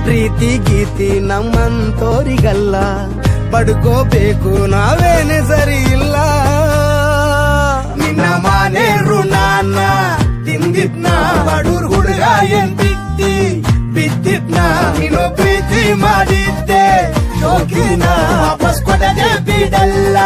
ಪ್ರೀತಿ ಗೀತಿ ನಮ್ಮಂತೋರಿಗಲ್ಲ, ಪಡ್ಕೋಬೇಕು ನಾವೇನೆ ಸರಿ ಇಲ್ಲ. ನಿನ್ನ ಮಾನೆ ಋಣಾನ ತಿಂದಿದ್ನ ಬಡೂರ್ ಹುಡುಗ ಏನ್ ಬಿದ್ದಿದ್ನ ನೀನು ಪ್ರೀತಿ ಮಾಡಿದ್ದೆ ಶೋಕಿನ ವಾಪಸ್ ಕೊಡದೆ ಬಿಡಲ್ಲ.